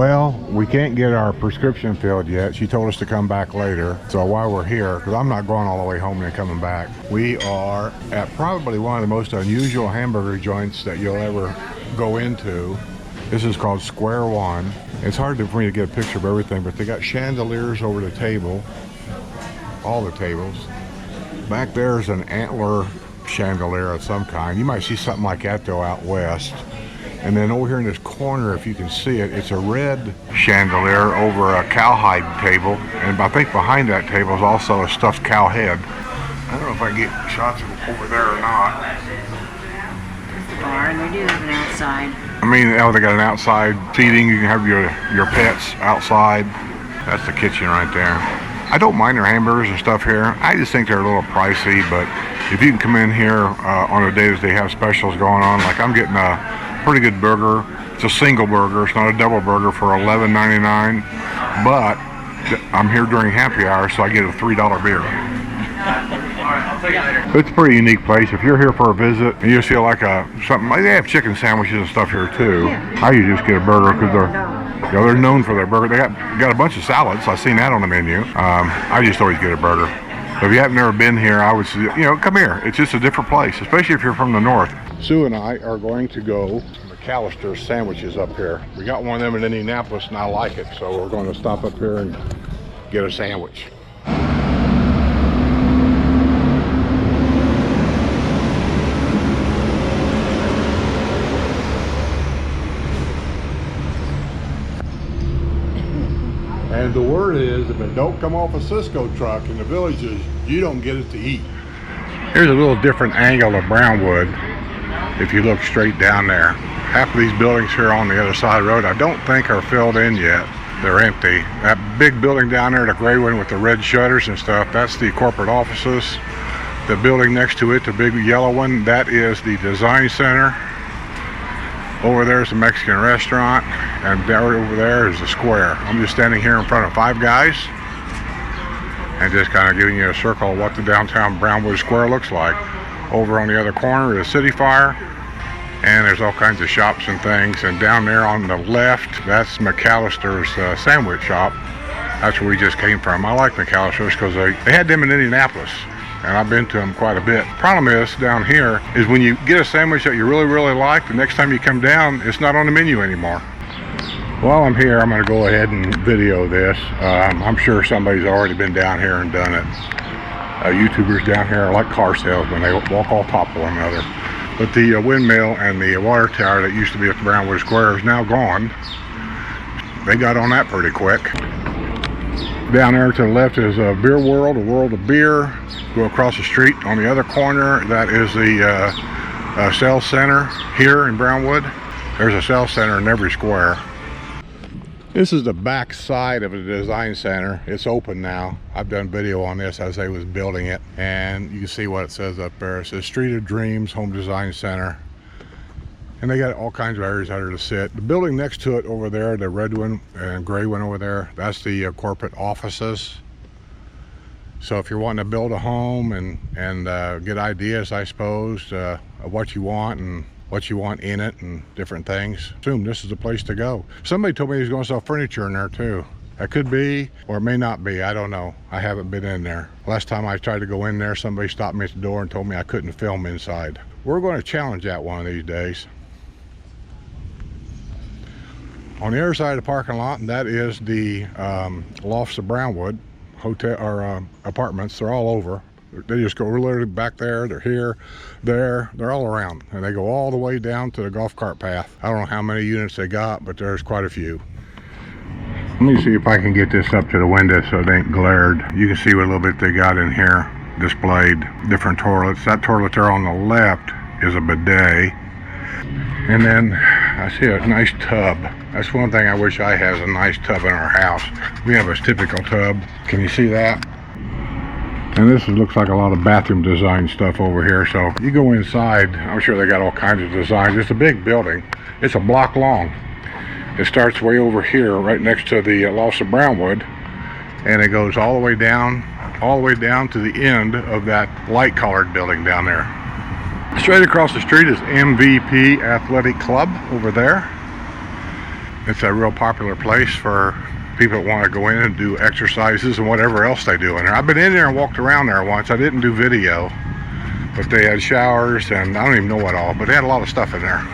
Well, we can't get our prescription filled yet. She told us to come back later. So while we're here, because I'm not going all the way home and then coming back, we are at probably one of the most unusual hamburger joints that you'll ever go into. This is called Square One. It's hard for me to get a picture of everything, but they got chandeliers over the table, all the tables. Back there's an antler chandelier of some kind. You might see something like that though out west. And then over here in this corner, if you can see it, it's a red chandelier over a cowhide table. And I think behind that table is also a stuffed cow head. I don't know if I can get shots of over there or not. Bar, and they do have an outside. I mean, oh, they got an outside seating. You can have your pets outside. That's the kitchen right there. I don't mind their hamburgers and stuff here. I just think they're a little pricey, but if you can come in here on the days they have specials going on, like I'm getting a pretty good burger. It's a single burger. It's not a double burger for $11.99, but I'm here during happy hour, so I get a $3 beer. It's a pretty unique place. If you're here for a visit and you feel like something, they have chicken sandwiches and stuff here too. I usually just get a burger because they're known for their burger. They got a bunch of salads. I've seen that on the menu. I just always get a burger. So if you have never been here, I would say, come here. It's just a different place, especially if you're from the north. Sue and I are going to go to McAllister's sandwiches up here. We got one of them in Indianapolis and I like it, so we're going to stop up here and get a sandwich. And the word is, if it don't come off a Cisco truck in the villages, you don't get it to eat. Here's a little different angle of Brownwood. If you look straight down there, half of these buildings here on the other side of the road, I don't think are filled in yet. They're empty. That big building down there, the gray one with the red shutters and stuff, that's the corporate offices. The building next to it, the big yellow one, that is the design center. Over there is a Mexican restaurant, and over there is the square. I'm just standing here in front of Five Guys and just kind of giving you a circle of what the downtown Brownwood Square looks like. Over on the other corner is City Fire, and there's all kinds of shops and things. And down there on the left, that's McAllister's sandwich shop. That's where we just came from. I like McAllister's because they had them in Indianapolis, and I've been to them quite a bit. Problem is, down here, is when you get a sandwich that you really, really like, the next time you come down, it's not on the menu anymore. While I'm here, I'm going to go ahead and video this. I'm sure somebody's already been down here and done it. YouTubers down here are like car salesmen. They walk all top of one another. But the windmill and the water tower that used to be at the Brownwood Square is now gone. They got on that pretty quick. Down there to the left is a beer world, a world of beer. Go across the street on the other corner, that is the sales center here in Brownwood. There's a sales center in every square. This is the back side of the design center. It's open now. I've done video on this as they was building it, and you can see what it says up there. It says Street of Dreams Home Design Center. And they got all kinds of areas out here to sit. The building next to it over there, the red one and gray one over there, that's the corporate offices. So if you're wanting to build a home and get ideas, I suppose, of what you want and what you want in it and different things, assume this is the place to go. Somebody told me he was going to sell furniture in there too. That could be, or it may not be, I don't know. I haven't been in there. Last time I tried to go in there, somebody stopped me at the door and told me I couldn't film inside. We're going to challenge that one of these days. On the other side of the parking lot, and that is the Lofts of Brownwood hotel or apartments. They're all over. They just go literally back there, they're here, there, they're all around. And they go all the way down to the golf cart path. I don't know how many units they got, but there's quite a few. Let me see if I can get this up to the window so it ain't glared. You can see what a little bit they got in here displayed. Different toilets. That toilet there on the left is a bidet. And then I see a nice tub. That's one thing I wish I had, is a nice tub in our house. We have a typical tub. Can you see that? And this looks like a lot of bathroom design stuff over here. So you go inside, I'm sure they got all kinds of designs. It's a big building. It's a block long. It starts way over here, right next to the Lofts of Brownwood, and it goes all the way down to the end of that light-colored building down there. Straight across the street is MVP Athletic Club over there. It's a real popular place for people that want to go in and do exercises and whatever else they do in there. I've been in there and walked around there once. I didn't do video, but they had showers and I don't even know what all, but they had a lot of stuff in there.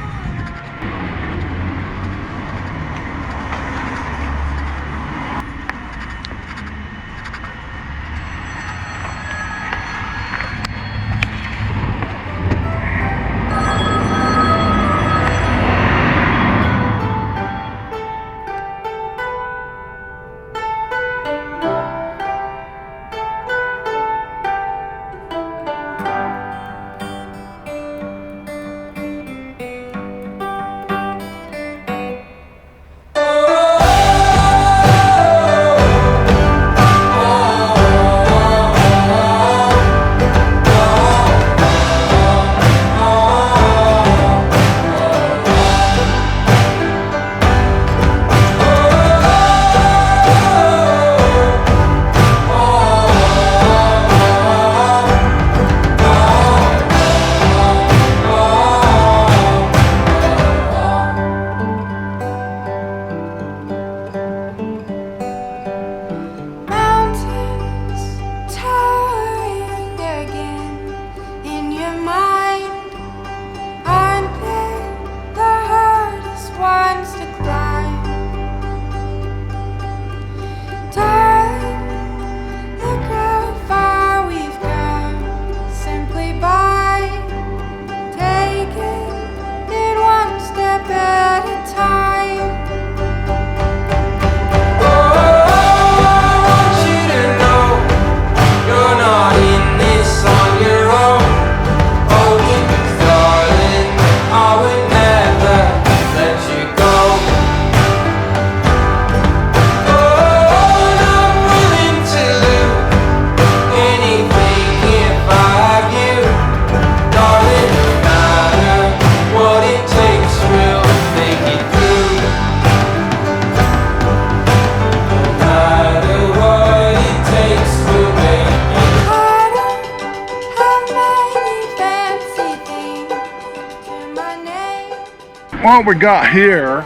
What we got here,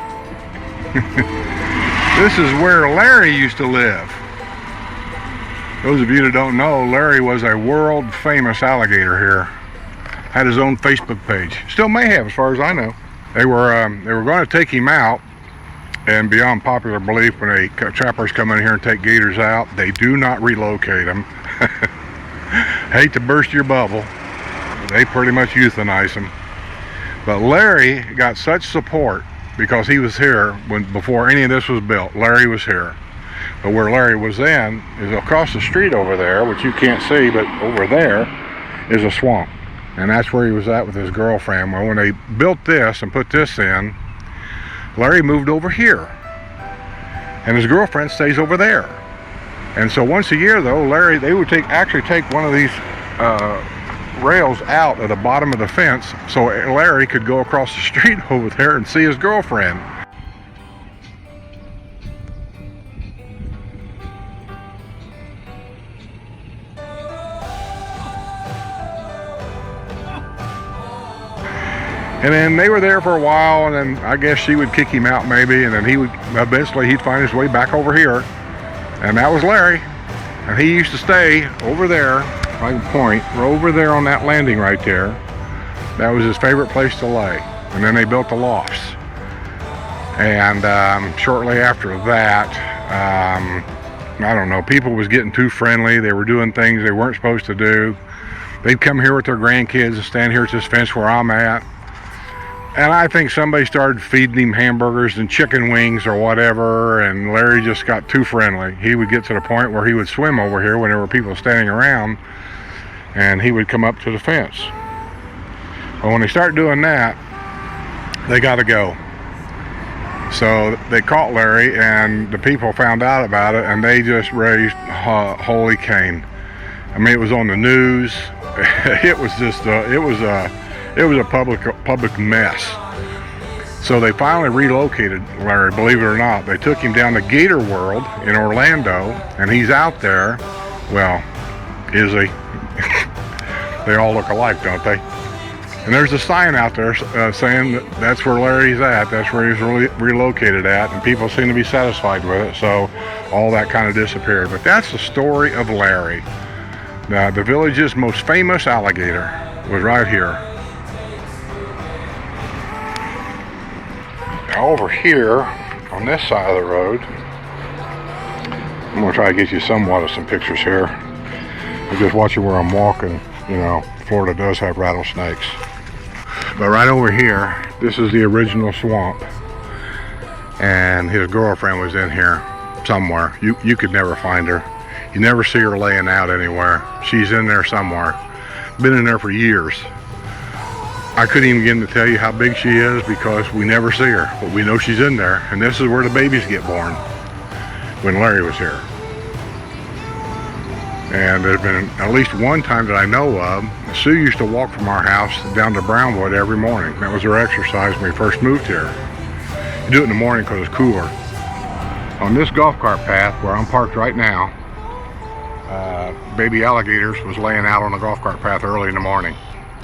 this is where Larry used to live. Those of you that don't know, Larry was a world famous alligator here. Had his own Facebook page. Still may have, as far as I know. They were going to take him out, and beyond popular belief, when trappers come in here and take gators out, they do not relocate them. Hate to burst your bubble. They pretty much euthanize them. But Larry got such support because he was here before any of this was built. Larry was here. But where Larry was then is across the street over there, which you can't see, but over there is a swamp. And that's where he was at with his girlfriend. Well, when they built this and put this in, Larry moved over here. And his girlfriend stays over there. And so once a year though, they would actually take one of these rails out at the bottom of the fence so Larry could go across the street over there and see his girlfriend. And then they were there for a while, and then I guess she would kick him out maybe, and then he'd find his way back over here. And that was Larry. And he used to stay over there, if I can point, over there on that landing right there. That was his favorite place to lay. And then they built the lofts. And shortly after that, I don't know, people was getting too friendly. They were doing things they weren't supposed to do. They'd come here with their grandkids and stand here at this fence where I'm at. And I think somebody started feeding him hamburgers and chicken wings or whatever, and Larry just got too friendly. He would get to the point where he would swim over here when there were people standing around, and he would come up to the fence. But when they start doing that, they got to go. So they caught Larry, and the people found out about it, and they just raised holy cane. I mean, it was on the news. It was just it was a public mess. So they finally relocated Larry, believe it or not. They took him down to Gator World in Orlando, and he's out there. Well, is he? They all look alike, don't they? And there's a sign out there saying that that's where Larry's at. That's where he's relocated at, and people seem to be satisfied with it. So all that kind of disappeared. But that's the story of Larry. Now, the village's most famous alligator was right here. Now over here, on this side of the road, I'm gonna try to get you somewhat of some pictures here. I'm just watching where I'm walking. You know, Florida does have rattlesnakes. But right over here, this is the original swamp. And his girlfriend was in here somewhere. You could never find her. You never see her laying out anywhere. She's in there somewhere. Been in there for years. I couldn't even begin to tell you how big she is because we never see her. But we know she's in there. And this is where the babies get born when Larry was here. And there's been at least one time that I know of, Sue used to walk from our house down to Brownwood every morning. That was her exercise when we first moved here. You do it in the morning because it's cooler. On this golf cart path where I'm parked right now, baby alligators was laying out on the golf cart path early in the morning.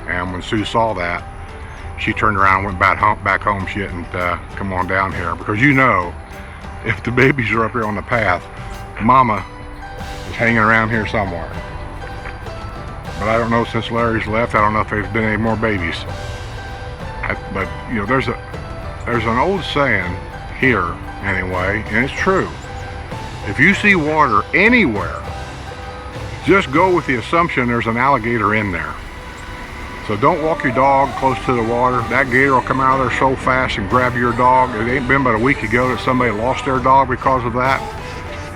And when Sue saw that, she turned around and went back home. She didn't come on down here because you know, if the babies are up here on the path, Mama is hanging around here somewhere. But I don't know, since Larry's left, I don't know if there's been any more babies. But you know, there's an old saying here anyway, and it's true. If you see water anywhere, just go with the assumption there's an alligator in there. So don't walk your dog close to the water. That gator will come out of there so fast and grab your dog. It ain't been but a week ago that somebody lost their dog because of that.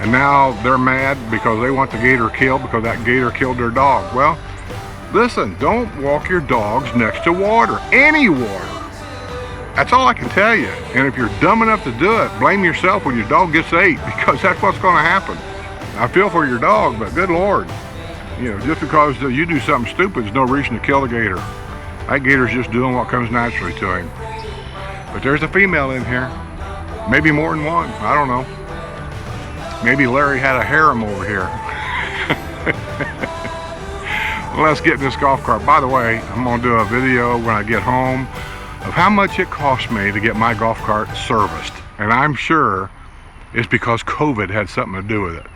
And now they're mad because they want the gator killed because that gator killed their dog. Well, listen, don't walk your dogs next to water, any water. That's all I can tell you. And if you're dumb enough to do it, blame yourself when your dog gets ate because that's what's going to happen. I feel for your dog, but good Lord. You know, just because you do something stupid, there's no reason to kill the gator. That gator's just doing what comes naturally to him. But there's a female in here. Maybe more than one, I don't know. Maybe Larry had a harem over here. Let's get in this golf cart. By the way, I'm gonna do a video when I get home of how much it cost me to get my golf cart serviced. And I'm sure it's because COVID had something to do with it.